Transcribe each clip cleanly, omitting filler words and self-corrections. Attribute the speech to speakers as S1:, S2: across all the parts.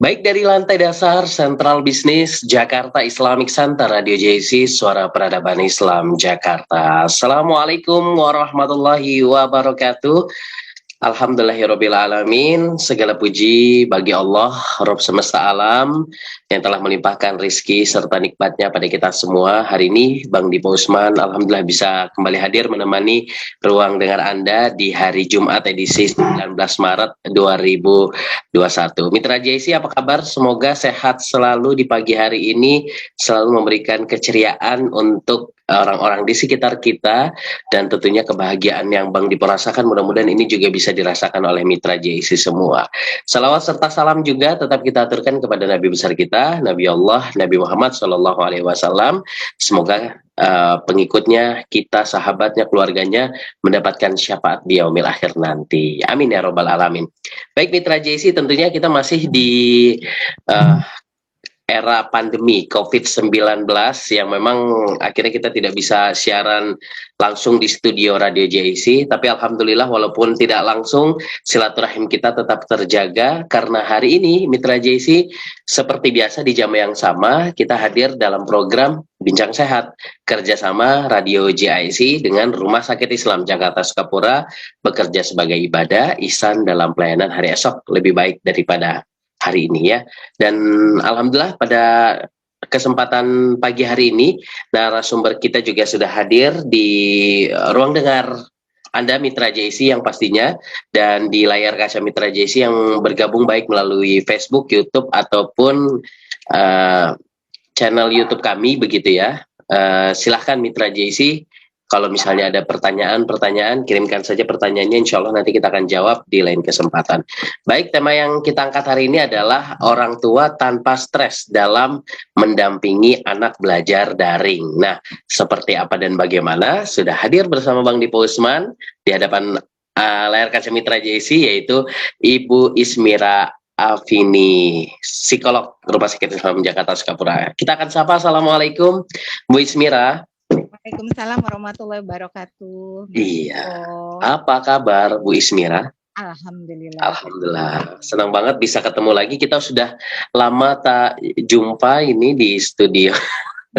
S1: Baik dari lantai dasar Sentral Bisnis Jakarta Islamic Center Radio JC Suara Peradaban Islam Jakarta. Assalamualaikum warahmatullahi wabarakatuh. Alhamdulillahirrabbilalamin. Segala puji bagi Allah Rabb semesta alam yang telah melimpahkan rizki serta nikmatnya pada kita semua. Hari ini Bang Dipo Usman alhamdulillah bisa kembali hadir menemani ruang dengar Anda di hari Jumat edisi 19 Maret 2021. Mitra JC apa kabar? Semoga sehat selalu di pagi hari ini, selalu memberikan keceriaan untuk orang-orang di sekitar kita, dan tentunya kebahagiaan yang Bang Dipo rasakan mudah-mudahan ini juga bisa dirasakan oleh mitra JIC semua. Salawat serta salam juga tetap kita aturkan kepada Nabi besar kita, Nabi Allah, Nabi Muhammad SAW. Semoga pengikutnya, kita, sahabatnya, keluarganya mendapatkan syafaat di yaumil akhir nanti. Amin ya robbal alamin. Baik mitra JIC, tentunya kita masih di uh, era pandemi COVID-19 yang memang akhirnya kita tidak bisa siaran langsung di studio Radio JIC, tapi alhamdulillah walaupun tidak langsung silaturahim kita tetap terjaga karena hari ini mitra JIC seperti biasa di jam yang sama kita hadir dalam program Bincang Sehat kerjasama Radio JIC dengan Rumah Sakit Islam Jakarta Sukapura, bekerja sebagai ibadah ihsan dalam pelayanan hari esok lebih baik daripada hari ini ya. Dan alhamdulillah pada kesempatan pagi hari ini narasumber kita juga sudah hadir di ruang dengar Anda mitra JC yang pastinya, dan di layar kaca mitra JC yang bergabung baik melalui Facebook, YouTube ataupun uh, channel YouTube kami begitu ya. Silahkan mitra JC, kalau misalnya ada pertanyaan-pertanyaan, kirimkan saja pertanyaannya, insya Allah nanti kita akan jawab di lain kesempatan. Baik, tema yang kita angkat hari ini adalah orang tua tanpa stres dalam mendampingi anak belajar daring. Nah, seperti apa dan bagaimana? Sudah hadir bersama Bang Dipo Usman di hadapan layar kaca mitra JC, yaitu Ibu Ismira Afini, psikolog Rumah Sakit Islam Jakarta Sukapura. Kita akan sapa, Assalamualaikum Bu Ismira.
S2: Waalaikumsalam warahmatullahi wabarakatuh.
S1: Iya. Apa kabar Bu Ismira?
S2: Alhamdulillah.
S1: Alhamdulillah. Senang banget bisa ketemu lagi. Kita sudah lama tak jumpa ini di studio.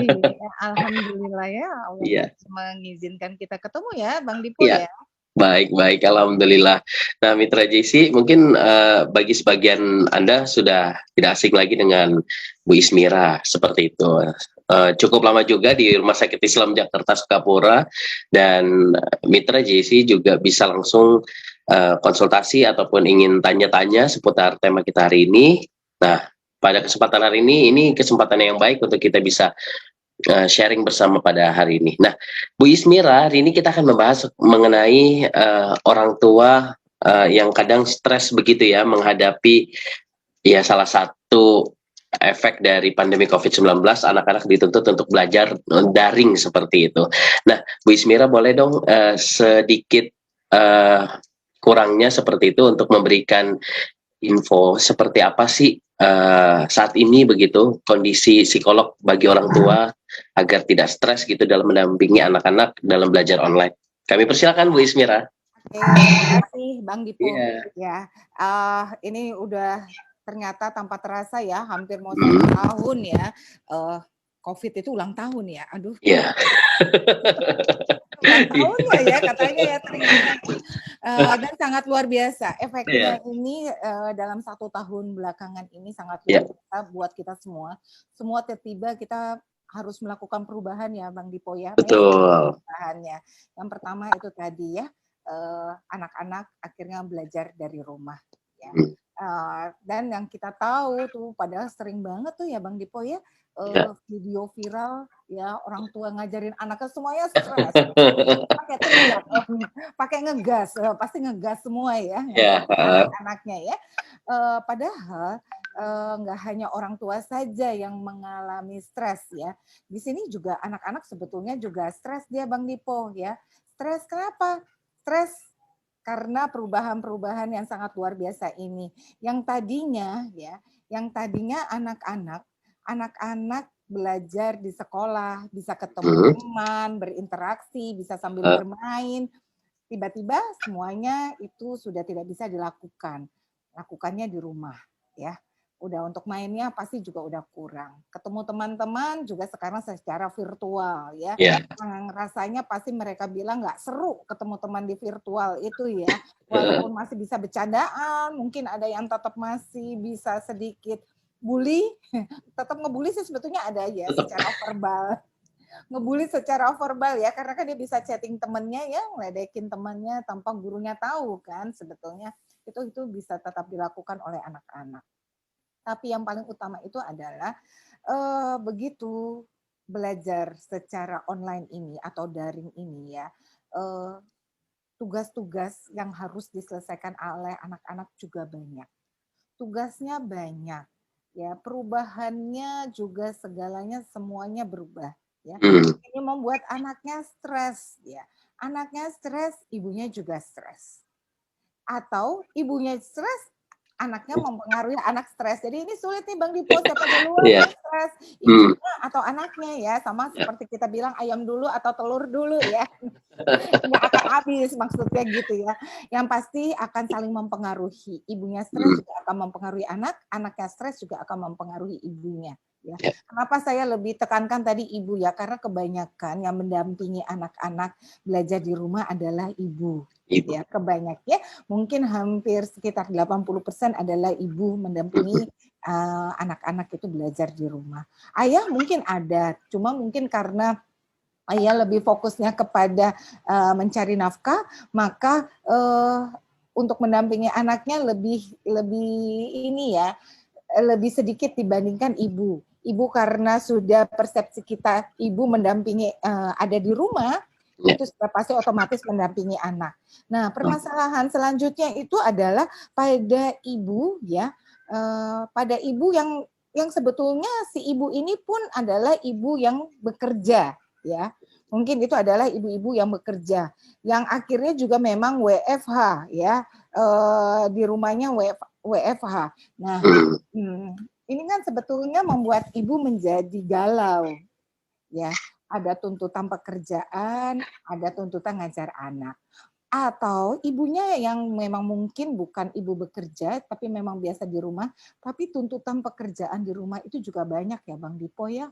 S2: Iya, alhamdulillah ya Allah
S1: Iya.
S2: mengizinkan kita ketemu ya Bang Dipo ya.
S1: Baik, alhamdulillah. Nah, mitra JC, mungkin bagi sebagian Anda sudah tidak asing lagi dengan Bu Ismira, seperti itu. Cukup lama juga di Rumah Sakit Islam Jakarta Sukapura, dan mitra JC juga bisa langsung konsultasi ataupun ingin tanya-tanya seputar tema kita hari ini. Nah, pada kesempatan hari ini kesempatan yang baik untuk kita bisa sharing bersama pada hari ini. Nah, Bu Ismira, hari ini kita akan membahas mengenai orang tua yang kadang stres begitu ya menghadapi ya salah satu efek dari pandemi COVID-19, anak-anak dituntut untuk belajar daring seperti itu. Nah, Bu Ismira boleh dong sedikit kurangnya seperti itu untuk memberikan info seperti apa sih saat ini begitu kondisi psikolog bagi orang tua agar tidak stres gitu dalam mendampingi anak-anak dalam belajar online. Kami persilakan Bu Ismira.
S2: Oke, terima kasih Bang Dipo.
S1: Yeah.
S2: Ya, ini udah ternyata tanpa terasa ya hampir mau 1 tahun ya. COVID itu ulang tahun ya. Aduh.
S1: Iya.
S2: Ulang tahun ya katanya ya ternyata. Dan sangat luar biasa efeknya ini dalam 1 tahun belakangan ini sangat luar biasa buat kita semua. Semua tiba-tiba kita harus melakukan perubahan ya Bang Dipo ya.
S1: Betul.
S2: Perubahannya. Yang pertama itu tadi ya, anak-anak akhirnya belajar dari rumah ya. Dan yang kita tahu tuh padahal sering banget tuh ya Bang Dipo ya, video viral ya orang tua ngajarin anaknya semuanya stres, pakai teriak, pakai ngegas, pasti ngegas semua ya, anak-anaknya ya. Padahal nggak hanya orang tua saja yang mengalami stres ya. Di sini juga anak-anak sebetulnya juga stres dia Bang Dipo ya. Stres kenapa? Stres karena perubahan-perubahan yang sangat luar biasa ini. Yang tadinya anak-anak belajar di sekolah, bisa ketemu teman, berinteraksi, bisa sambil bermain. Tiba-tiba semuanya itu sudah tidak bisa dilakukan. Lakukannya di rumah, ya. Udah untuk mainnya pasti juga udah kurang. Ketemu teman-teman juga sekarang secara virtual ya.
S1: Ya.
S2: Rasanya pasti mereka bilang nggak seru ketemu teman di virtual itu ya. Walaupun masih bisa bercandaan, mungkin ada yang tetap masih bisa sedikit bully, tetap ngebully sih sebetulnya ada ya secara verbal. Ngebully secara verbal ya, karena kan dia bisa chatting temennya ya, ngeledekin temannya tanpa gurunya tahu kan sebetulnya. Itu bisa tetap dilakukan oleh anak-anak. Tapi yang paling utama itu adalah begitu belajar secara online ini atau daring ini ya, tugas-tugas yang harus diselesaikan oleh anak-anak juga banyak. Tugasnya banyak, ya perubahannya juga segalanya semuanya berubah. Ya, ini membuat anaknya stres. Ya, anaknya stres, ibunya juga stres. Atau ibunya stres, anaknya mempengaruhi anak stres. Jadi ini sulit nih Bang Dipo, siapa duluan yang stres, ibunya atau anaknya ya, sama seperti kita bilang ayam dulu atau telur dulu ya. Nggak akan habis maksudnya gitu ya. Yang pasti akan saling mempengaruhi. Ibunya stres juga akan mempengaruhi anak, anaknya stres juga akan mempengaruhi ibunya. Ya. Kenapa saya lebih tekankan tadi ibu ya, karena kebanyakan yang mendampingi anak-anak belajar di rumah adalah ibu. Ya, kebanyakan mungkin hampir sekitar 80% adalah ibu mendampingi anak-anak itu belajar di rumah. Ayah mungkin ada, cuma mungkin karena ayah lebih fokusnya kepada mencari nafkah, maka untuk mendampingi anaknya lebih ini ya, lebih sedikit dibandingkan ibu. Ibu karena sudah persepsi kita ibu mendampingi ada di rumah, itu sudah pasti otomatis mendampingi anak. Nah, permasalahan selanjutnya itu adalah pada ibu ya, pada ibu yang sebetulnya si ibu ini pun adalah ibu yang bekerja ya. Mungkin itu adalah ibu-ibu yang bekerja, yang akhirnya juga memang WFH ya, di rumahnya WFH. Nah, ini kan sebetulnya membuat ibu menjadi galau, ya. Ada tuntutan pekerjaan, ada tuntutan ngajar anak. Atau ibunya yang memang mungkin bukan ibu bekerja, tapi memang biasa di rumah, tapi tuntutan pekerjaan di rumah itu juga banyak ya Bang Dipo ya.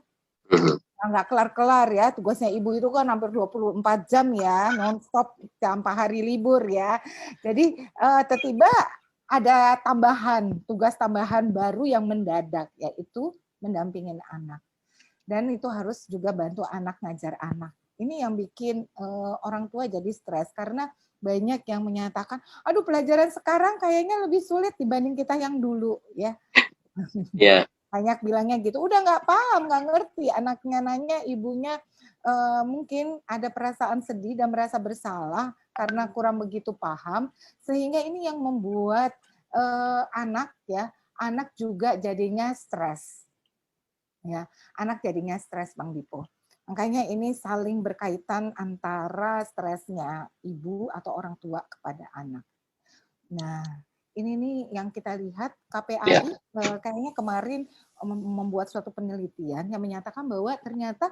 S2: Nggak kelar-kelar ya, tugasnya ibu itu kan hampir 24 jam ya, non-stop tanpa hari libur ya. Jadi tiba-tiba ada tambahan, tugas tambahan baru yang mendadak, yaitu mendampingin anak. Dan itu harus juga bantu anak ngajar anak. Ini yang bikin orang tua jadi stres, karena banyak yang menyatakan, aduh pelajaran sekarang kayaknya lebih sulit dibanding kita yang dulu. Ya. Yeah. Banyak bilangnya gitu, udah nggak paham, nggak ngerti. Anaknya nanya, ibunya mungkin ada perasaan sedih dan merasa bersalah karena kurang begitu paham, sehingga ini yang membuat anak juga jadinya stres. Ya, anak jadinya stres Bang Dipo. Makanya ini saling berkaitan antara stresnya ibu atau orang tua kepada anak. Nah, ini nih yang kita lihat KPAI kayaknya kemarin membuat suatu penelitian yang menyatakan bahwa ternyata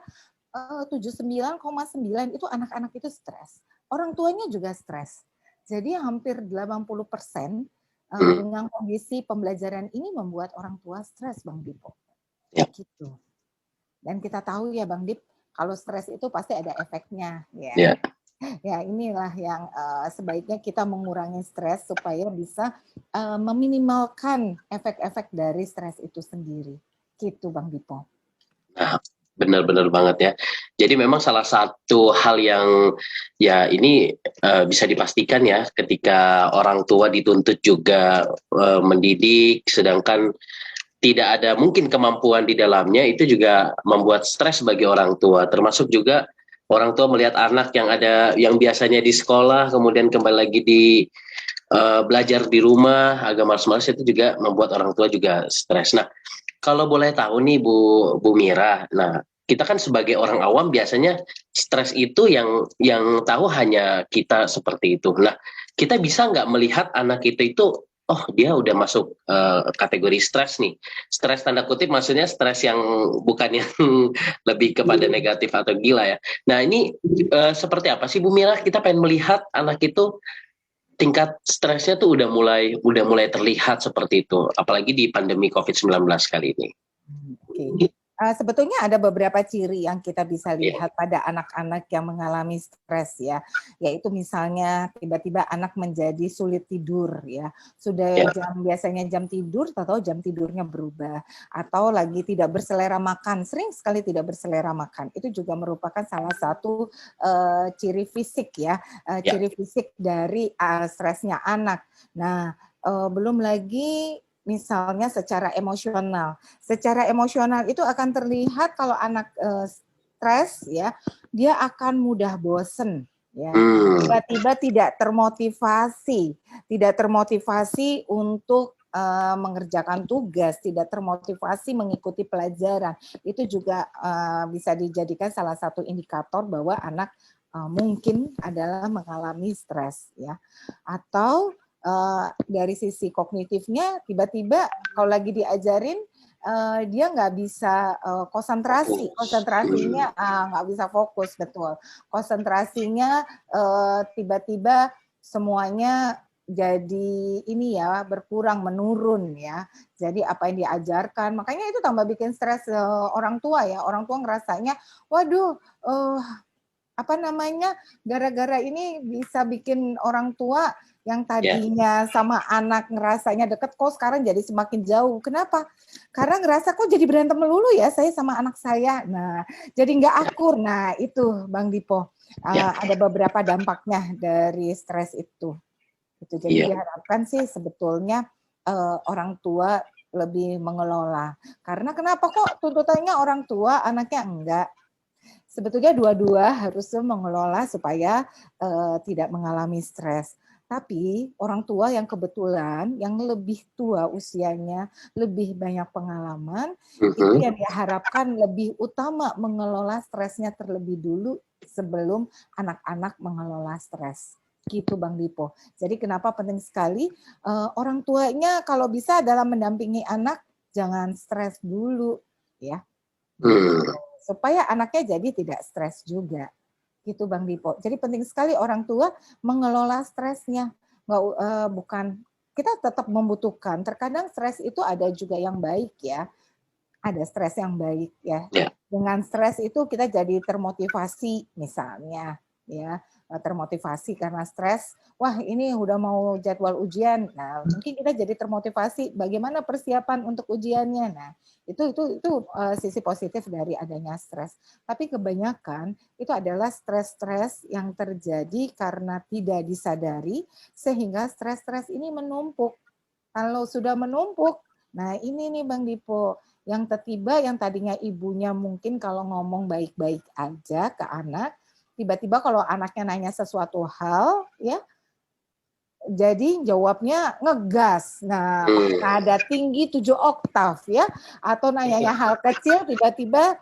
S2: 79,9 itu anak-anak itu stres. Orang tuanya juga stres. Jadi hampir 80% dengan kondisi pembelajaran ini membuat orang tua stres Bang Dipo. Gitu. Dan kita tahu ya Bang Dip, kalau stres itu pasti ada efeknya ya. Ya inilah yang sebaiknya kita mengurangi stres supaya bisa meminimalkan efek-efek dari stres itu sendiri. Gitu Bang Dipo.
S1: Nah, benar-benar banget ya. Jadi memang salah satu hal yang ya ini bisa dipastikan ya, ketika orang tua dituntut juga mendidik, sedangkan tidak ada mungkin kemampuan di dalamnya, itu juga membuat stres bagi orang tua. Termasuk juga orang tua melihat anak yang biasanya di sekolah kemudian kembali lagi di belajar di rumah agak malas-malas, itu juga membuat orang tua juga stres. Nah, kalau boleh tahu nih Bu Mira, nah kita kan sebagai orang awam biasanya stres itu yang tahu hanya kita seperti itu. Nah, kita bisa nggak melihat anak kita itu, oh dia udah masuk kategori stres nih. Stres tanda kutip maksudnya stres yang bukan yang lebih kepada negatif atau gila ya. Nah ini seperti apa sih Bu Mira? Kita pengen melihat anak itu tingkat stresnya tuh udah mulai terlihat seperti itu, apalagi di pandemi COVID-19 kali ini.
S2: Oke. Sebetulnya ada beberapa ciri yang kita bisa
S1: Iya.
S2: lihat pada anak-anak yang mengalami stres ya, yaitu misalnya tiba-tiba anak menjadi sulit tidur ya, sudah
S1: Ya.
S2: biasanya jam tidur atau jam tidurnya berubah, atau lagi tidak berselera makan, sering sekali tidak berselera makan. Itu juga merupakan salah satu ciri fisik ya,
S1: Ya.
S2: ciri fisik dari stresnya anak. Nah, belum lagi misalnya secara emosional. Secara emosional itu akan terlihat kalau anak stres ya, dia akan mudah bosen ya. Tiba-tiba tidak termotivasi untuk mengerjakan tugas, tidak termotivasi mengikuti pelajaran. Itu juga bisa dijadikan salah satu indikator bahwa anak mungkin adalah mengalami stres ya. Atau dari sisi kognitifnya tiba-tiba kalau lagi diajarin dia nggak bisa konsentrasinya nggak bisa fokus, betul, konsentrasinya tiba-tiba semuanya jadi ini ya berkurang, menurun ya. Jadi apa yang diajarkan, makanya itu tambah bikin stres orang tua ya. Orang tua ngerasanya, waduh, apa namanya, gara-gara ini bisa bikin orang tua yang tadinya sama anak ngerasanya deket, kok sekarang jadi semakin jauh. Kenapa? Karena ngerasa kok jadi berantem melulu ya saya sama anak saya. Nah, jadi nggak akur. Nah, itu Bang Dipo. Ada beberapa dampaknya dari stres itu. Jadi diharapkan sih sebetulnya orang tua lebih mengelola. Karena kenapa kok tuntutannya orang tua, anaknya enggak? Sebetulnya dua-dua harus mengelola supaya tidak mengalami stres. Tapi orang tua yang kebetulan yang lebih tua usianya, lebih banyak pengalaman, itu yang diharapkan lebih utama mengelola stresnya terlebih dulu sebelum anak-anak mengelola stres. Gitu Bang Dipo. Jadi kenapa penting sekali orang tuanya kalau bisa dalam mendampingi anak jangan stres dulu ya. Supaya anaknya jadi tidak stres juga. Gitu Bang Dipo. Jadi penting sekali orang tua mengelola stresnya. Bukan, kita tetap membutuhkan. Terkadang stres itu ada juga yang baik ya. Ada stres yang baik ya. Dengan stres itu kita jadi termotivasi misalnya ya, termotivasi karena stres. Wah, ini udah mau jadwal ujian. Nah, mungkin kita jadi termotivasi bagaimana persiapan untuk ujiannya. Nah, itu sisi positif dari adanya stres. Tapi kebanyakan itu adalah stres-stres yang terjadi karena tidak disadari sehingga stres-stres ini menumpuk. Kalau sudah menumpuk, nah ini nih Bang Dipo, yang tiba-tiba yang tadinya ibunya mungkin kalau ngomong baik-baik aja ke anak, tiba-tiba kalau anaknya nanya sesuatu hal, ya, jadi jawabnya ngegas. Nah, pakai nada tinggi 7 oktav ya, atau nanyanya hal kecil tiba-tiba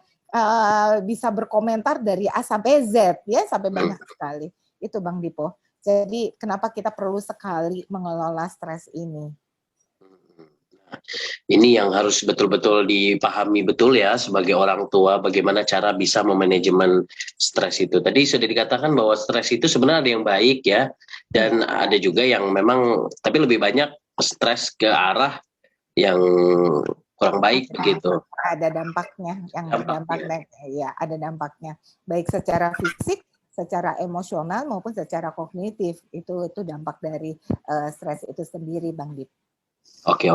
S2: bisa berkomentar dari A sampai Z ya, sampai banyak sekali. Itu Bang Dipo. Jadi kenapa kita perlu sekali mengelola stres ini?
S1: Ini yang harus betul-betul dipahami betul ya sebagai orang tua, bagaimana cara bisa memanajemen stres itu. Tadi sudah dikatakan bahwa stres itu sebenarnya ada yang baik ya, dan ada juga yang memang, tapi lebih banyak stres ke arah yang kurang baik begitu.
S2: Ada dampaknya, yang berdampak, ya ada dampaknya, baik secara fisik, secara emosional maupun secara kognitif. Itu dampak dari stres itu sendiri, Bang Dip.
S1: Oke.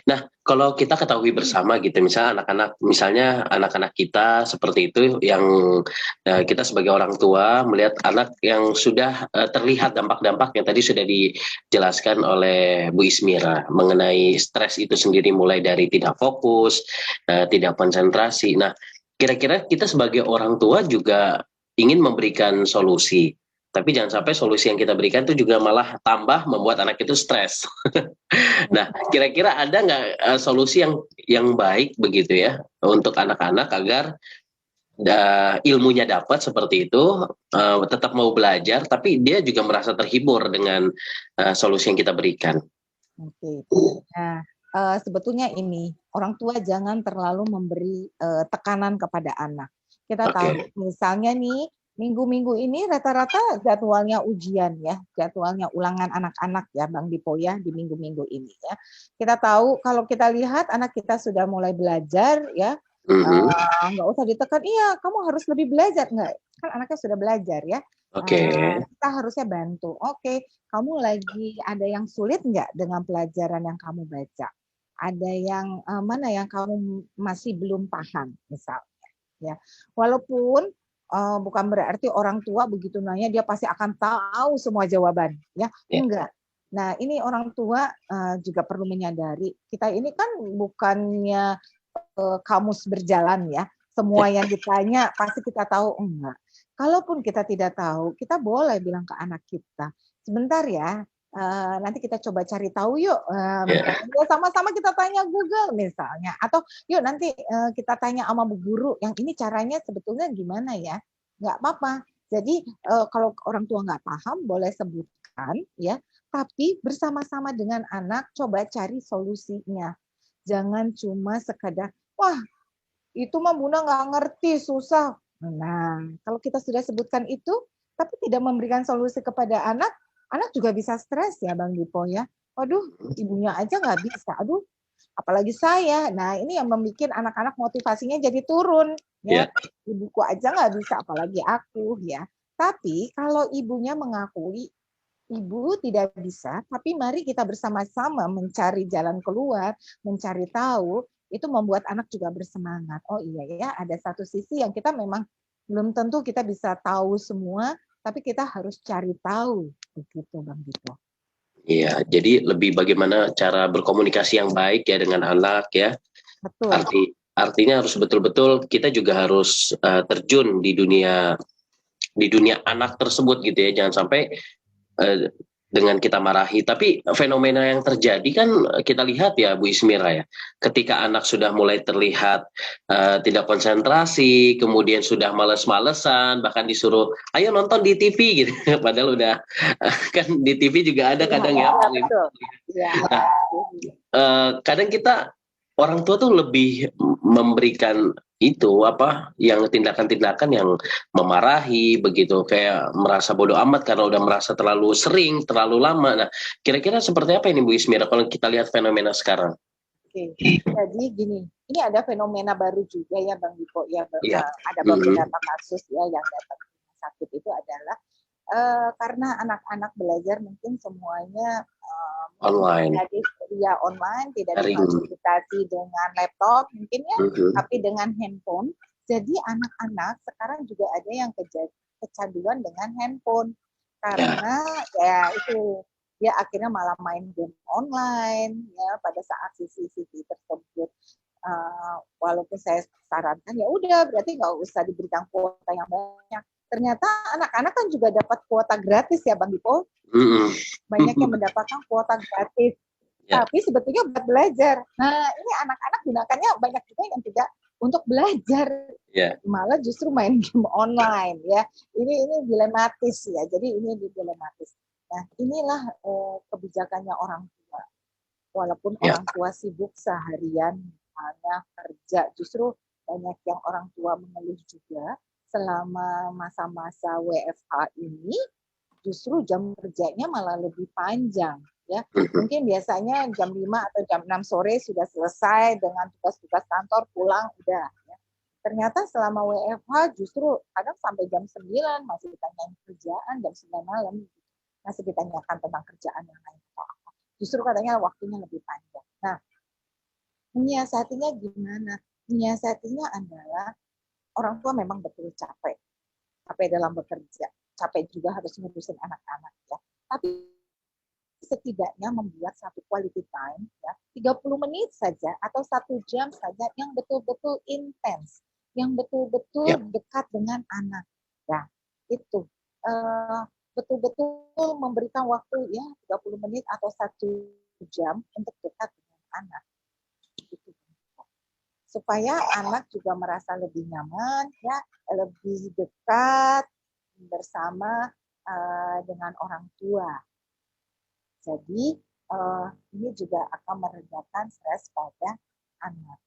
S1: Nah, kalau kita ketahui bersama gitu, misalnya anak-anak kita seperti itu, yang kita sebagai orang tua melihat anak yang sudah terlihat dampak-dampak yang tadi sudah dijelaskan oleh Bu Ismira mengenai stres itu sendiri, mulai dari tidak fokus, tidak konsentrasi. Nah, kira-kira kita sebagai orang tua juga ingin memberikan solusi. Tapi jangan sampai solusi yang kita berikan itu juga malah tambah membuat anak itu stres. Nah, kira-kira ada nggak solusi yang baik begitu ya untuk anak-anak agar ilmunya dapat seperti itu, tetap mau belajar, tapi dia juga merasa terhibur dengan solusi yang kita berikan.
S2: Oke. Nah, sebetulnya ini orang tua jangan terlalu memberi tekanan kepada anak. Kita tahu, misalnya nih, minggu-minggu ini rata-rata jadwalnya ujian ya, jadwalnya ulangan anak-anak ya Bang Dipo ya di minggu-minggu ini ya. Kita tahu kalau kita lihat anak kita sudah mulai belajar ya, nggak usah ditekan, iya kamu harus lebih belajar, nggak, kan anaknya sudah belajar ya.
S1: Oke.
S2: Kita harusnya bantu, oke kamu lagi ada yang sulit nggak dengan pelajaran yang kamu baca? Ada yang mana yang kamu masih belum paham misalnya ya. Walaupun bukan berarti orang tua begitu nanya dia pasti akan tahu semua jawaban ya, enggak. Nah ini orang tua juga perlu menyadari kita ini kan bukannya kamus berjalan ya, semua yang ditanya pasti kita tahu, enggak. Kalaupun kita tidak tahu, kita boleh bilang ke anak kita, sebentar ya, nanti kita coba cari tahu yuk, sama-sama kita tanya Google misalnya, atau yuk nanti kita tanya sama Bu Guru, yang ini caranya sebetulnya gimana ya, nggak apa-apa. Jadi kalau orang tua nggak paham, boleh sebutkan ya, tapi bersama-sama dengan anak coba cari solusinya. Jangan cuma sekadar, wah itu mah Bunda nggak ngerti, susah. Nah, kalau kita sudah sebutkan itu, tapi tidak memberikan solusi kepada anak, anak juga bisa stres ya Bang Dipo ya. Waduh, ibunya aja nggak bisa. Aduh, apalagi saya. Nah, ini yang membuat anak-anak motivasinya jadi turun. Ya, ibuku aja nggak bisa, apalagi aku ya. Tapi kalau ibunya mengakui ibu tidak bisa, tapi mari kita bersama-sama mencari jalan keluar, mencari tahu, itu membuat anak juga bersemangat. Oh iya ya, ada satu sisi yang kita memang belum tentu kita bisa tahu semua, tapi kita harus cari tahu. Begitu Bang Dito.
S1: Iya, jadi lebih bagaimana cara berkomunikasi yang baik ya dengan anak ya.
S2: Betul.
S1: Artinya harus betul-betul kita juga harus terjun di dunia anak tersebut gitu ya. Jangan sampai dengan kita marahi. Tapi fenomena yang terjadi kan kita lihat ya Bu Ismira ya. Ketika anak sudah mulai terlihat tidak konsentrasi, kemudian sudah males-malesan, bahkan disuruh ayo nonton di TV gitu. Padahal udah kan di TV juga ada kadang ya.
S2: Betul.
S1: Kadang kita orang tua tuh lebih memberikan itu apa yang tindakan-tindakan yang memarahi begitu, kayak merasa bodoh amat karena udah merasa terlalu sering, terlalu lama. Nah, kira-kira seperti apa ini Bu Ismira kalau kita lihat fenomena sekarang?
S2: Oke, jadi gini, ini ada fenomena baru juga ya Bang Diko ya, ada beberapa kasus ya yang datang ke rumah sakit itu adalah karena anak-anak belajar mungkin semuanya
S1: online,
S2: ya online, tidak difasilitasi dengan laptop mungkin ya, tapi dengan handphone. Jadi anak-anak sekarang juga ada yang kecanduan dengan handphone karena ya itu dia akhirnya malah main game online ya pada saat CCTV tersebut. Walaupun saya sarankan ya udah berarti nggak usah diberikan kuota yang banyak. Ternyata anak-anak kan juga dapat kuota gratis ya Bang Dipo. Banyak yang mendapatkan kuota gratis. Tapi sebetulnya buat belajar. Nah ini anak-anak gunakannya banyak juga yang tidak untuk belajar. Malah justru main game online ya. Ini dilematis ya. Jadi ini dilematis. Nah inilah kebijakannya orang tua. Walaupun orang tua sibuk seharian, misalnya kerja, justru banyak yang orang tua mengeluh juga selama masa-masa WFH ini justru jam kerjanya malah lebih panjang ya. Mungkin biasanya jam 5 atau jam 6 sore sudah selesai dengan tugas-tugas kantor, pulang udah ya. Ternyata selama WFH justru kadang sampai jam 9 masih ditanyain kerjaan, jam 9 malam masih ditanyakan tentang kerjaan yang lain. Justru katanya waktunya lebih panjang. Nah, menyiasatinya gimana? Menyiasatinya adalah orang tua memang betul capek dalam bekerja, capek juga harus ngurusin anak-anak ya. Tapi setidaknya membuat satu quality time ya, 30 menit saja atau 1 jam saja yang betul-betul intens, yang betul-betul dekat dengan anak. Ya, itu betul-betul memberikan waktu ya 30 menit atau 1 jam untuk dekat dengan anak. Supaya anak juga merasa lebih nyaman, ya, lebih dekat bersama dengan orang tua. Jadi ini juga akan meredakan stres pada anak.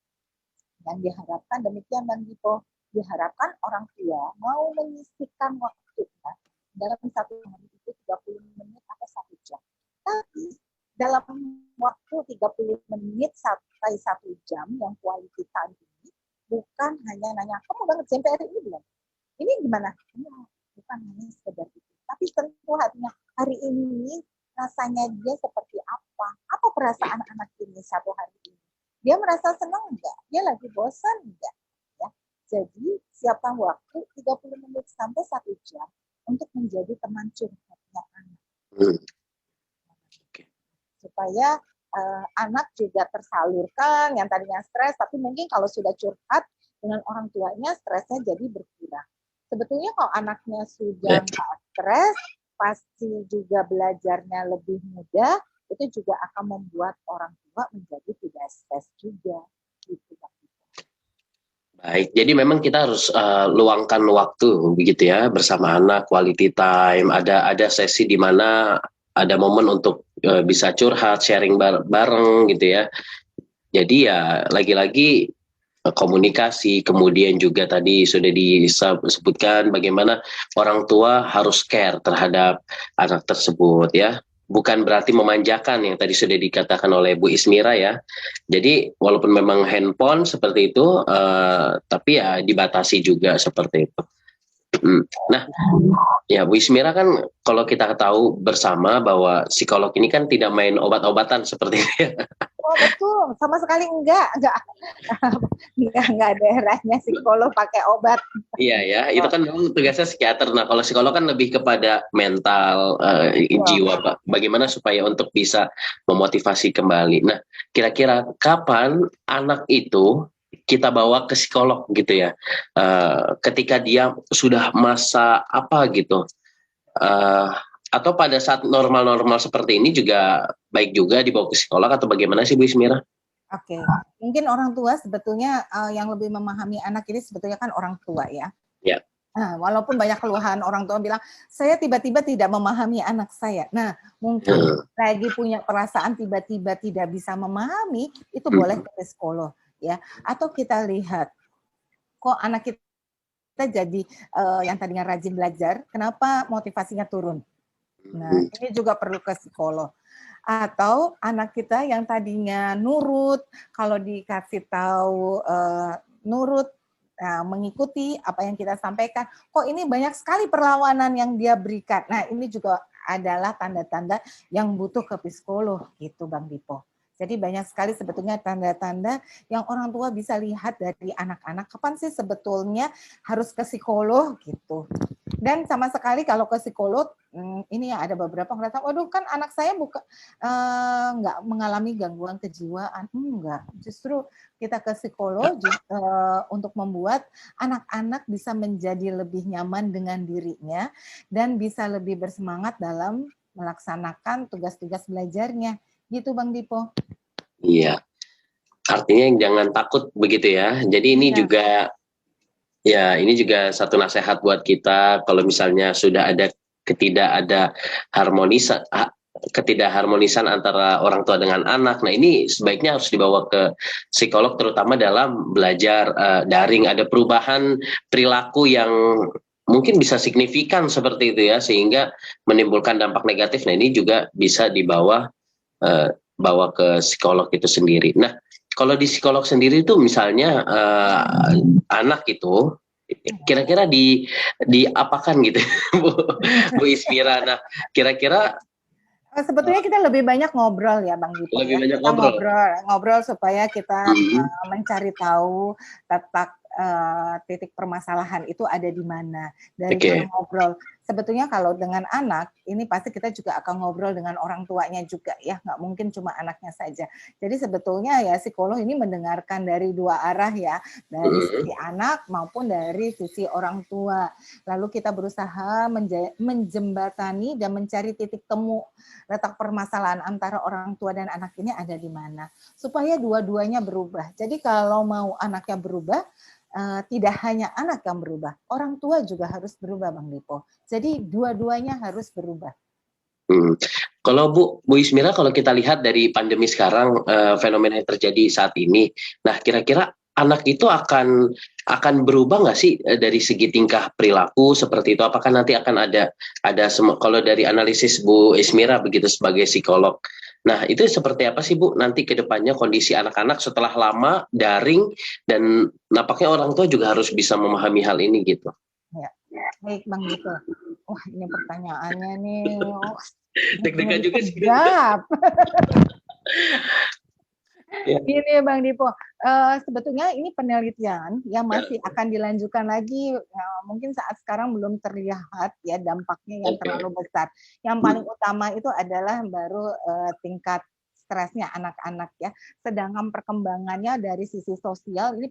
S2: Yang diharapkan demikian Bang Dipo. diharapkan orang tua mau menyisihkan waktunya dalam satu hari itu 30 menit atau 1 jam. Tapi dalam waktu 30 menit sampai 1 jam yang quality time ini bukan hanya nanya, kamu udah ngerjain PR ini belum? Ini gimana? Ini bukan hanya sekedar itu. Tapi tentu hatinya, hari ini rasanya dia seperti apa? Apa perasaan anak ini satu hari ini? Dia merasa senang enggak? Dia lagi bosan enggak? Ya. Jadi siapkan waktu 30 menit sampai 1 jam untuk menjadi teman curhatnya anak. Supaya anak juga tersalurkan yang tadinya stres, tapi mungkin kalau sudah curhat dengan orang tuanya, stresnya jadi berkurang. Sebetulnya kalau anaknya sudah nggak stres, pasti juga belajarnya lebih mudah, itu juga akan membuat orang tua menjadi tidak stres juga. Gitu.
S1: Baik, jadi memang kita harus luangkan waktu begitu ya bersama anak, quality time. Ada sesi di mana ada momen untuk bisa curhat, sharing bareng gitu ya. Jadi ya lagi-lagi komunikasi, kemudian juga tadi sudah disebutkan bagaimana orang tua harus care terhadap anak tersebut ya. Bukan berarti memanjakan yang tadi sudah dikatakan oleh Bu Ismira ya. Jadi walaupun memang handphone seperti itu, tapi ya dibatasi juga seperti itu. Nah, ya Bu Ismira kan kalau kita tahu bersama bahwa psikolog ini kan tidak main obat-obatan seperti itu ya.
S2: Oh betul, sama sekali enggak ada eranya psikolog pakai obat.
S1: Iya ya, itu kan memang tugasnya psikiater. Nah, kalau psikolog kan lebih kepada mental, jiwa, Pak. Bagaimana supaya untuk bisa memotivasi kembali. Nah, kira-kira kapan anak itu kita bawa ke psikolog gitu ya? Ketika dia sudah masa apa gitu? Atau pada saat normal-normal seperti ini juga baik juga dibawa ke psikolog atau bagaimana sih Bu Ismira?
S2: Oke, mungkin orang tua sebetulnya yang lebih memahami anak ini sebetulnya kan orang tua ya.
S1: Ya.
S2: Nah, walaupun banyak keluhan orang tua bilang, saya tiba-tiba tidak memahami anak saya. Nah, mungkin lagi punya perasaan tiba-tiba tidak bisa memahami, itu boleh ke psikolog ya. Atau kita lihat, kok anak kita jadi yang tadinya rajin belajar, kenapa motivasinya turun? Nah, ini juga perlu ke psikolog. Atau anak kita yang tadinya nurut, kalau dikasih tahu nurut, mengikuti apa yang kita sampaikan, kok ini banyak sekali perlawanan yang dia berikan. Nah, ini juga adalah tanda-tanda yang butuh ke psikolog gitu Bang Dipo. Jadi banyak sekali sebetulnya tanda-tanda yang orang tua bisa lihat dari anak-anak. Kapan sih sebetulnya harus ke psikolog gitu. Dan sama sekali kalau ke psikolog, ini ya ada beberapa yang merasa, waduh kan anak saya nggak mengalami gangguan kejiwaan. Enggak, justru kita ke psikolog untuk membuat anak-anak bisa menjadi lebih nyaman dengan dirinya dan bisa lebih bersemangat dalam melaksanakan tugas-tugas belajarnya. Gitu Bang Dipo.
S1: Iya, artinya jangan takut begitu ya. Jadi ini juga ya, ini juga satu nasihat buat kita kalau misalnya sudah ada ketidakharmonisan antara orang tua dengan anak. Nah, ini sebaiknya harus dibawa ke psikolog terutama dalam belajar daring. Ada perubahan perilaku yang mungkin bisa signifikan seperti itu ya, sehingga menimbulkan dampak negatif. Nah, ini juga bisa dibawa bawa ke psikolog itu sendiri. Nah, kalau di psikolog sendiri itu misalnya anak itu kira-kira diapakan gitu Bu Ismira. Nah, kira-kira
S2: sebetulnya kita lebih banyak ngobrol ya Bang Dipo.
S1: Lebih banyak
S2: kita
S1: ngobrol.
S2: ngobrol supaya kita mencari tahu letak titik permasalahan itu ada di mana. Dari kita ngobrol. Sebetulnya kalau dengan anak, ini pasti kita juga akan ngobrol dengan orang tuanya juga ya, nggak mungkin cuma anaknya saja. Jadi sebetulnya ya psikolog ini mendengarkan dari dua arah ya, dari sisi anak maupun dari sisi orang tua. Lalu kita berusaha menjembatani dan mencari titik temu letak permasalahan antara orang tua dan anak ini ada di mana, supaya dua-duanya berubah. Jadi kalau mau anaknya berubah, tidak hanya anak yang berubah, orang tua juga harus berubah Bang Dipo. Jadi dua-duanya harus berubah.
S1: Kalau Bu Ismira, kalau kita lihat dari pandemi sekarang, fenomena yang terjadi saat ini, nah kira-kira anak itu akan akan berubah nggak sih dari segi tingkah perilaku seperti itu? Apakah nanti akan ada semua, kalau dari analisis Bu Ismira begitu sebagai psikolog. Nah, itu seperti apa sih Bu nanti ke depannya kondisi anak-anak setelah lama daring, dan nampaknya orang tua juga harus bisa memahami hal ini gitu.
S2: Ya, baik Bang Dito. Wah, ini pertanyaannya nih,
S1: Deg-degan juga sih.
S2: sedap.
S1: Ya.
S2: Gini Bang Dipo, sebetulnya ini penelitian yang masih akan dilanjutkan lagi, mungkin saat sekarang belum terlihat ya dampaknya yang terlalu besar. Yang paling utama itu adalah baru tingkat stresnya anak-anak ya. Sedangkan perkembangannya dari sisi sosial ini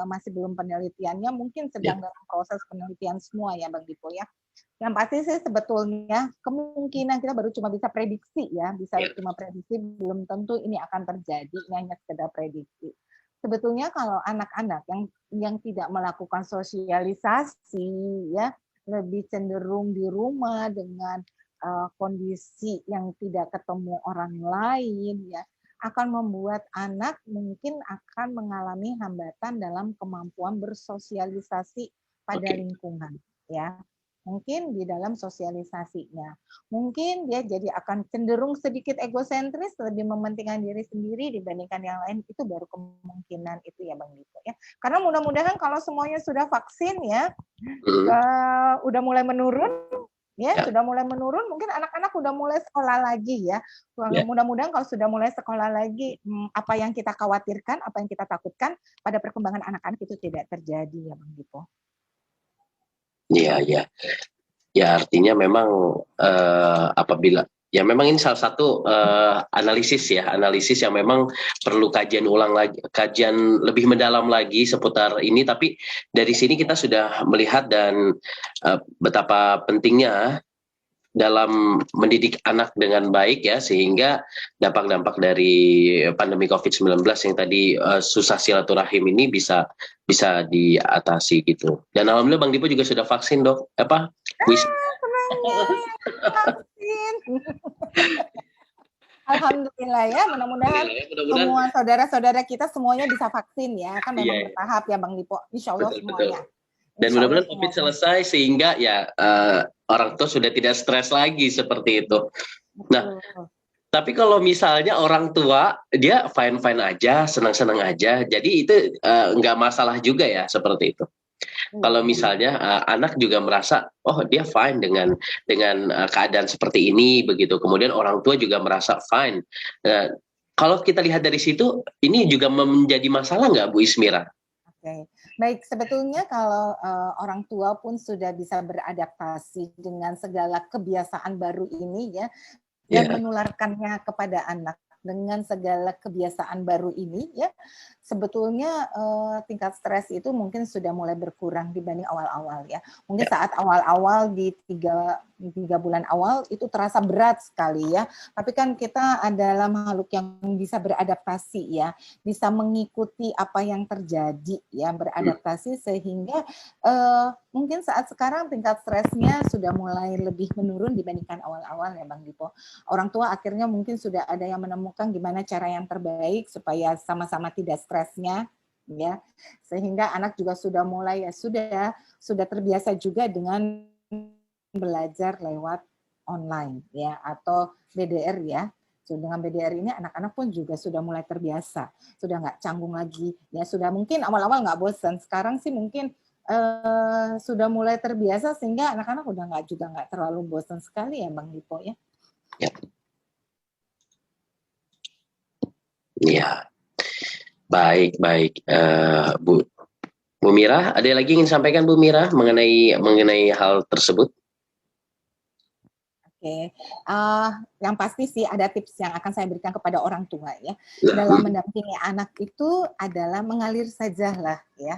S2: masih belum penelitiannya, mungkin sedang dalam proses penelitian semua ya Bang Dipo ya. Yang pasti sih sebetulnya kemungkinan kita baru cuma bisa prediksi ya, bisa cuma prediksi, belum tentu ini akan terjadi, ini hanya sekedar prediksi. Sebetulnya kalau anak-anak yang tidak melakukan sosialisasi ya, lebih cenderung di rumah dengan kondisi yang tidak ketemu orang lain ya, akan membuat anak mungkin akan mengalami hambatan dalam kemampuan bersosialisasi pada lingkungan ya. Mungkin di dalam sosialisasinya. Mungkin dia jadi akan cenderung sedikit egosentris, lebih mementingkan diri sendiri dibandingkan yang lain. Itu baru kemungkinan itu ya Bang Dito ya. Karena mudah-mudahan kalau semuanya sudah vaksin ya, udah mulai menurun, ya sudah mulai menurun, mungkin anak-anak udah mulai sekolah lagi ya. Mudah-mudahan kalau sudah mulai sekolah lagi, apa yang kita khawatirkan, apa yang kita takutkan pada perkembangan anak-anak itu tidak terjadi ya Bang Dito.
S1: Iya, ya. Ya artinya memang apabila ya memang ini salah satu analisis yang memang perlu kajian ulang lagi, kajian lebih mendalam lagi seputar ini. Tapi dari sini kita sudah melihat dan betapa pentingnya dalam mendidik anak dengan baik ya, sehingga dampak-dampak dari pandemi COVID-19 yang tadi susah silaturahim ini bisa diatasi gitu. Dan alhamdulillah Bang Dipo juga sudah vaksin Dok.
S2: Vaksin. Alhamdulillah ya, mudah-mudahan semua saudara-saudara kita semuanya bisa vaksin ya, kan memang bertahap ya Bang Dipo, insya Allah semuanya.
S1: Dan mudah-mudahan COVID selesai sehingga ya orang tua sudah tidak stres lagi seperti itu. Nah, tapi kalau misalnya orang tua dia fine-fine aja, senang-senang aja, jadi itu nggak masalah juga ya seperti itu. Kalau misalnya anak juga merasa oh dia fine dengan keadaan seperti ini begitu, kemudian orang tua juga merasa fine. Kalau kita lihat dari situ, ini juga menjadi masalah nggak Bu Ismira?
S2: Oke, baik, sebetulnya kalau orang tua pun sudah bisa beradaptasi dengan segala kebiasaan baru ini ya, dan menularkannya kepada anak dengan segala kebiasaan baru ini ya, sebetulnya tingkat stres itu mungkin sudah mulai berkurang dibanding awal-awal ya. Mungkin saat awal-awal di tiga bulan awal itu terasa berat sekali ya. Tapi kan kita adalah makhluk yang bisa beradaptasi ya, bisa mengikuti apa yang terjadi ya, beradaptasi sehingga mungkin saat sekarang tingkat stresnya sudah mulai lebih menurun dibandingkan awal-awal ya Bang Dipo. Orang tua akhirnya mungkin sudah ada yang menemukan gimana cara yang terbaik supaya sama-sama tidak stresnya ya, sehingga anak juga sudah mulai ya sudah terbiasa juga dengan belajar lewat online ya atau BDR ya. So, dengan BDR ini anak-anak pun juga sudah mulai terbiasa, sudah nggak canggung lagi ya, sudah mungkin awal-awal nggak bosan, sekarang sih mungkin sudah mulai terbiasa sehingga anak-anak udah nggak terlalu bosan sekali ya Bang Dipo ya.
S1: Ya, baik. Bu Mira, ada lagi yang ingin sampaikan Bu Mira mengenai hal tersebut?
S2: Oke, yang pasti sih ada tips yang akan saya berikan kepada orang tua ya. Dalam mendampingi anak itu adalah mengalir sajalah ya.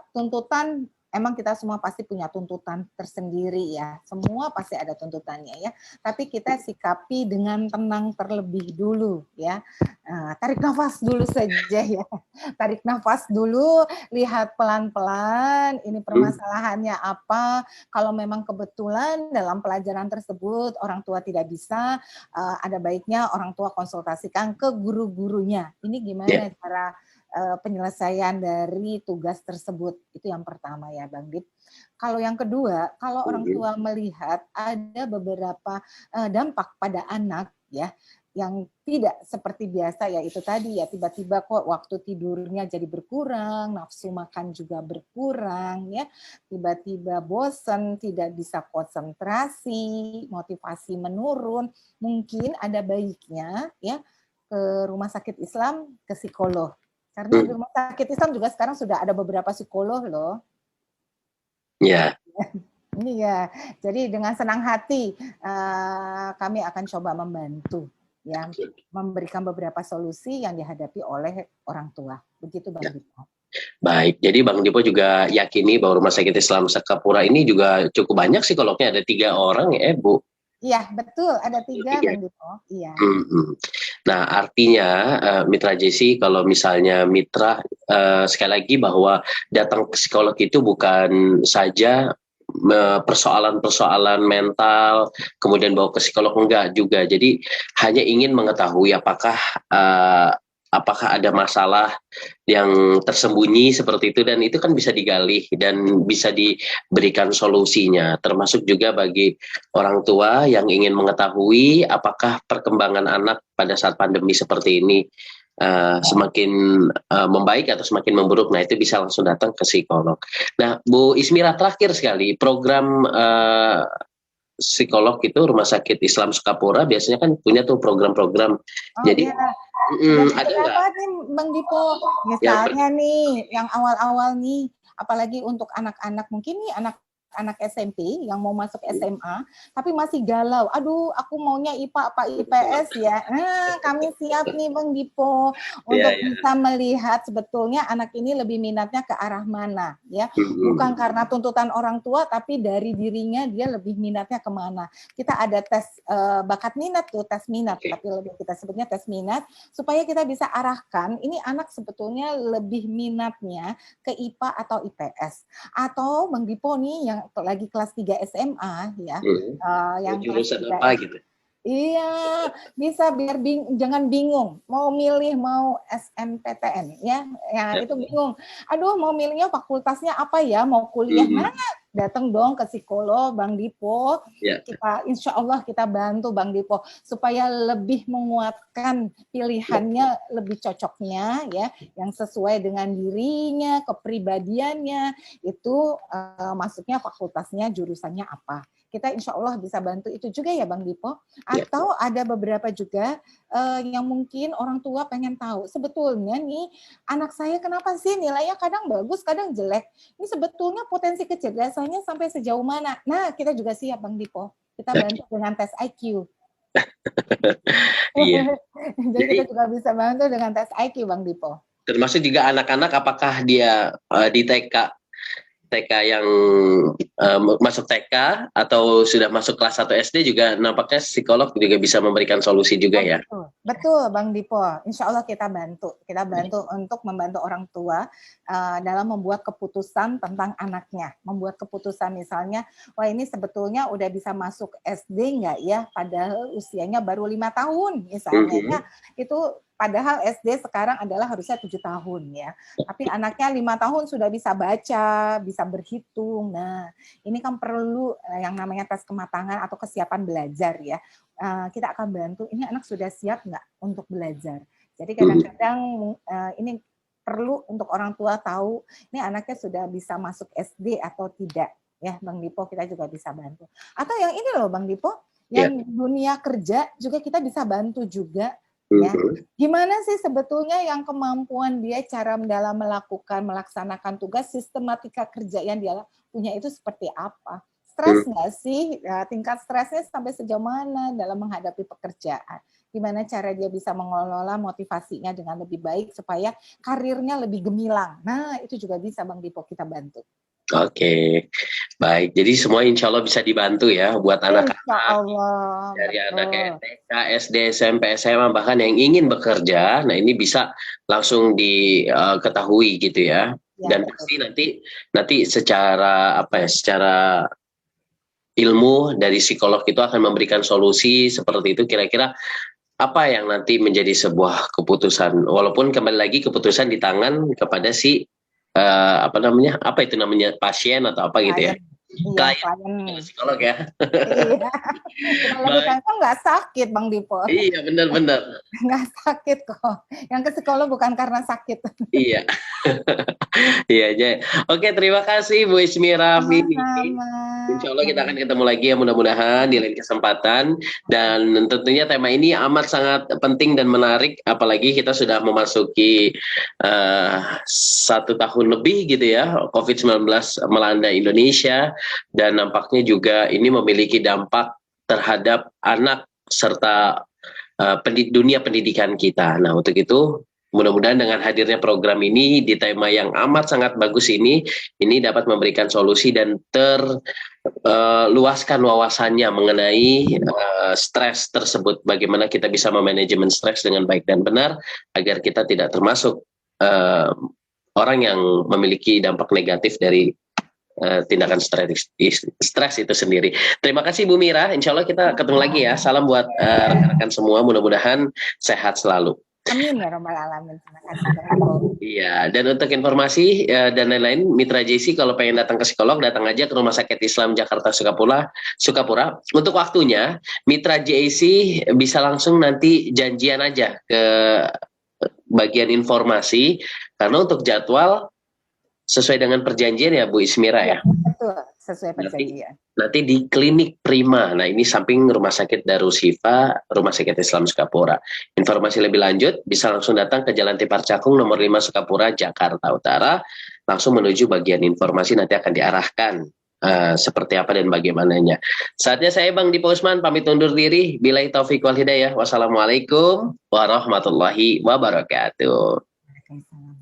S2: Tuntutan emang kita semua pasti punya tuntutan tersendiri ya. Semua pasti ada tuntutannya ya. Tapi kita sikapi dengan tenang terlebih dulu ya. Tarik nafas dulu saja ya. Tarik nafas dulu, lihat pelan-pelan ini permasalahannya apa. Kalau memang kebetulan dalam pelajaran tersebut orang tua tidak bisa, ada baiknya orang tua konsultasikan ke guru-gurunya. Ini gimana cara penyelesaian dari tugas tersebut. Itu yang pertama ya Bang Dip. Kalau yang kedua, kalau orang tua melihat ada beberapa dampak pada anak ya yang tidak seperti biasa, ya itu tadi ya, tiba-tiba kok waktu tidurnya jadi berkurang, nafsu makan juga berkurang ya, tiba-tiba bosan, tidak bisa konsentrasi, motivasi menurun, mungkin ada baiknya ya ke rumah sakit Islam, ke psikolog. Karena di rumah sakit Islam juga sekarang sudah ada beberapa psikolog loh.
S1: Ya.
S2: Iya, jadi dengan senang hati kami akan coba membantu ya, memberikan beberapa solusi yang dihadapi oleh orang tua. Begitu Bang Dipo.
S1: Baik, jadi Bang Dipo juga yakini bahwa Rumah Sakit Islam Sekapura ini juga cukup banyak psikolognya, ada 3 orang ya Bu?
S2: Iya betul, ada 3 Bang Dipo. Iya.
S1: Nah artinya Mitra Jesi, kalau misalnya Mitra sekali lagi bahwa datang ke psikolog itu bukan saja persoalan-persoalan mental, kemudian bawa ke psikolog, enggak juga. Jadi hanya ingin mengetahui apakah ada masalah yang tersembunyi seperti itu, dan itu kan bisa digali dan bisa diberikan solusinya, termasuk juga bagi orang tua yang ingin mengetahui apakah perkembangan anak pada saat pandemi seperti ini semakin membaik atau semakin memburuk. Nah itu bisa langsung datang ke psikolog. Nah Bu Ismira, terakhir sekali, program psikolog itu Rumah Sakit Islam Sukapura biasanya kan punya tuh program-program. Jadi
S2: ada berapa nih Bang Dipo? Misalnya nih yang awal-awal nih, apalagi untuk anak-anak, mungkin nih anak SMP yang mau masuk SMA tapi masih galau, aduh aku maunya IPA apa IPS ya. Nah kami siap nih Bang Dipo untuk bisa melihat sebetulnya anak ini lebih minatnya ke arah mana ya, bukan karena tuntutan orang tua tapi dari dirinya dia lebih minatnya kemana. Kita ada tes bakat minat tuh, tes minat, tapi lebih kita sebutnya tes minat, supaya kita bisa arahkan ini anak sebetulnya lebih minatnya ke IPA atau IPS, atau Bang Dipo nih yang lagi kelas 3 SMA ya, yang kelas 3
S1: apa gitu.
S2: Iya, bisa biar jangan bingung mau milih mau SNPTN ya, itu bingung. Aduh mau milihnya fakultasnya apa ya, mau kuliah mana? Datang dong ke psikolog Bang Dipo. Kita insya Allah kita bantu Bang Dipo supaya lebih menguatkan pilihannya, lebih cocoknya ya, yang sesuai dengan dirinya, kepribadiannya itu masuknya fakultasnya, jurusannya apa. Kita insya Allah bisa bantu itu juga ya Bang Dipo. Atau ada beberapa juga yang mungkin orang tua pengen tahu, sebetulnya nih anak saya kenapa sih nilainya kadang bagus, kadang jelek. Ini sebetulnya potensi kecerdasannya sampai sejauh mana. Nah, kita juga siap Bang Dipo. Kita bantu dengan tes IQ. Jadi kita juga bisa bantu dengan tes IQ Bang Dipo.
S1: Termasuk juga anak-anak, apakah dia di TK yang masuk TK atau sudah masuk kelas 1 SD juga nampaknya psikolog juga bisa memberikan solusi juga ya.
S2: Betul Bang Dipo, insya Allah kita bantu untuk membantu orang tua dalam membuat keputusan tentang anaknya, membuat keputusan misalnya, wah ini sebetulnya udah bisa masuk SD nggak ya, padahal usianya baru 5 tahun misalnya ya, itu padahal SD sekarang adalah harusnya 7 tahun ya. Tapi anaknya 5 tahun sudah bisa baca, bisa berhitung. Nah, ini kan perlu yang namanya tes kematangan atau kesiapan belajar ya. Kita akan bantu, ini anak sudah siap nggak untuk belajar. Jadi kadang-kadang ini perlu untuk orang tua tahu, ini anaknya sudah bisa masuk SD atau tidak. Ya, Bang Dipo kita juga bisa bantu. Atau yang ini loh Bang Dipo, yang dunia kerja juga kita bisa bantu juga. Ya. Gimana sih sebetulnya yang kemampuan dia cara dalam melaksanakan tugas, sistematika kerja yang dia punya itu seperti apa? Stres nggak sih? Ya, tingkat stresnya sampai sejauh mana dalam menghadapi pekerjaan? Gimana cara dia bisa mengelola motivasinya dengan lebih baik supaya karirnya lebih gemilang? Nah, itu juga bisa Bang Dipo kita bantu.
S1: Oke, baik. Jadi semua insya Allah bisa dibantu ya buat anak-anak dari anak TK, SD, SMP, SMA, bahkan yang ingin bekerja. Nah ini bisa langsung diketahui gitu ya. Dan pasti nanti secara secara ilmu dari psikolog itu akan memberikan solusi seperti itu. Kira-kira apa yang nanti menjadi sebuah keputusan, walaupun kembali lagi keputusan di tangan kepada si apa itu namanya, pasien atau apa gitu ya,
S2: Klien. Iya,
S1: klien,
S2: klien.
S1: psikolog ya.
S2: Iya. Kita
S1: Baik.
S2: logikanya nggak sakit Bang Dipo.
S1: Iya, benar-benar.
S2: Nggak sakit kok. Yang ke psikolog bukan karena sakit.
S1: Iya. Iya aja. Oke, terima kasih Bu Ismi Raffi.
S2: Sama-sama.
S1: Insya Allah kita akan ketemu lagi ya, mudah-mudahan di lain kesempatan. Dan tentunya tema ini amat sangat penting dan menarik, apalagi kita sudah memasuki 1 tahun lebih gitu ya, COVID-19 melanda Indonesia, dan nampaknya juga ini memiliki dampak terhadap anak serta dunia pendidikan kita. Nah, untuk itu mudah-mudahan dengan hadirnya program ini di tema yang amat sangat bagus ini dapat memberikan solusi dan luaskan wawasannya mengenai stres tersebut. Bagaimana kita bisa memanajemen stres dengan baik dan benar agar kita tidak termasuk orang yang memiliki dampak negatif dari tindakan stres itu sendiri. Terima kasih Bu Mira. Insya Allah kita ketemu lagi ya. Salam buat rekan-rekan semua. Mudah-mudahan sehat selalu.
S2: Amin ya robbal alamin. Terima kasih Bang Dipo.
S1: Iya, dan untuk informasi dan lain-lain, Mitra JC kalau pengen datang ke psikolog, datang aja ke Rumah Sakit Islam Jakarta Sukapura. Untuk waktunya, Mitra JC bisa langsung nanti janjian aja ke bagian informasi, karena untuk jadwal sesuai dengan perjanjian ya Bu Ismira ya.
S2: Betul, sesuai perjanjian.
S1: Nanti di Klinik Prima. Nah, ini samping Rumah Sakit Darus Sifa, Rumah Sakit Islam Sukapura. Informasi lebih lanjut bisa langsung datang ke Jalan Tipar Cakung nomor 5 Sukapura, Jakarta Utara. Langsung menuju bagian informasi, nanti akan diarahkan seperti apa dan bagaimananya. Saatnya saya Bang Dipo Usman pamit undur diri. Billahi taufiq wal hidayah. Wassalamualaikum warahmatullahi wabarakatuh.
S2: Waalaikumsalam.